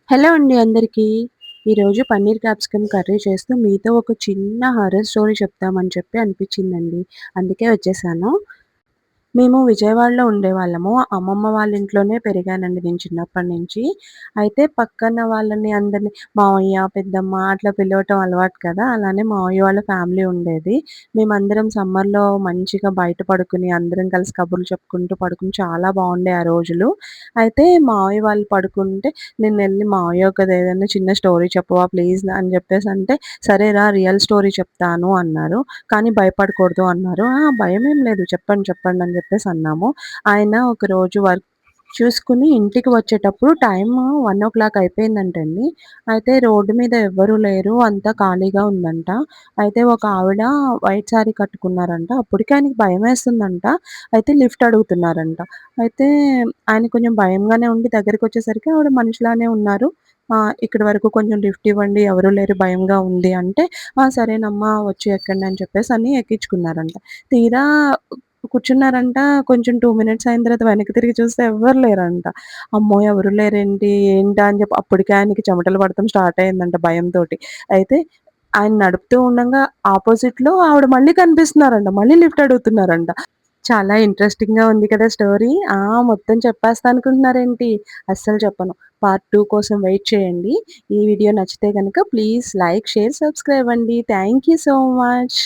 Hello అండి అందరికీ. ఈరోజు పన్నీర్ క్యాప్సికమ్ కర్రీ చేస్తూ మీతో ఒక చిన్న హారర్ స్టోరీ చెప్దామని చెప్పి అనిపించిందండి. అందుకే వచ్చేసాను. మేము విజయవాడలో ఉండేవాళ్ళము. అమ్మమ్మ వాళ్ళ ఇంట్లోనే పెరిగానండి నేను చిన్నప్పటి నుంచి. అయితే పక్కన వాళ్ళని అందరిని మావయ్య, పెద్దమ్మ అట్లా పిలవటం అలవాటు కదా! అలానే మావయ్య వాళ్ళ ఫ్యామిలీ ఉండేది. మేమందరం సమ్మర్‌లో మంచిగా బయట పడుకుని, అందరం కలిసి కబుర్లు చెప్పుకుంటూ పడుకుని చాలా బాగుండే ఆ రోజులు. అయితే మావయ్య వాళ్ళు పడుకుంటే నేనెళ్ళి "మావయ్య ఏదైనా చిన్న స్టోరీ చెప్పవా ప్లీజ్" అని చెప్పేసంటే, "సరేరా రియల్ స్టోరీ చెప్తాను" అన్నారు. కానీ భయపడకూడదు అన్నారు. "ఆ! భయమేం లేదు చెప్పండి, చెప్పండి" అని జెప్పేసి అన్నాము. ఆయన ఒకరోజు వర్క్ చూసుకొని ఇంటికి వచ్చేటప్పుడు టైము 1:00 అయిపోయిందంటండి. అయితే రోడ్డు మీద ఎవ్వరు లేరు. అంతా ఖాళీగా ఉందంట. అయితే ఒక ఆవిడ వైట్ సారీ కట్టుకున్నారంట. అప్పటికి ఆయనకి భయమేస్తుందంట. అయితే లిఫ్ట్ అడుగుతున్నారంట. అయితే ఆయన కొంచెం భయంగానే ఉండి దగ్గరికొచ్చేసరికి ఆవిడ మనిషిలానే ఉన్నారు. "ఇక్కడి వరకు కొంచెం లిఫ్ట్ ఇవ్వండి. ఎవరు లేరు భయంగా ఉంది" అంటే "ఆ! సరేనమ్మా వచ్చి ఎక్కండి" అని చెప్పేసని ఎక్కించుకున్నారంట. తీరా కూర్చున్నారంట. కొంచెం 2 మినిట్స్ అయిన తర్వాత వెనక్కి తిరిగి చూస్తే ఎవ్వరు లేరంట. అమ్మో! ఎవరు లేరేంటి? ఏంటా అని చెప్పి అప్పటికే ఆయనకి చెమటలు పడటం స్టార్ట్ అయిందంట భయంతోటి. అయితే ఆయన నడుపుతూ ఉండంగా ఆపోజిట్‌లో ఆవిడ మళ్ళీ కనిపిస్తున్నారంట. మళ్ళీ లిఫ్ట్ అడుగుతున్నారంట. చాలా ఇంట్రెస్టింగ్‌గా ఉంది కదా స్టోరీ. మొత్తం చెప్పేస్తా అనుకుంటున్నారేంటి? అస్సలు చెప్పను. పార్ట్ 2 కోసం వెయిట్ చేయండి. ఈ వీడియో నచ్చితే గనక ప్లీజ్ లైక్, షేర్, సబ్స్క్రైబ్ అండి. Thank you so much.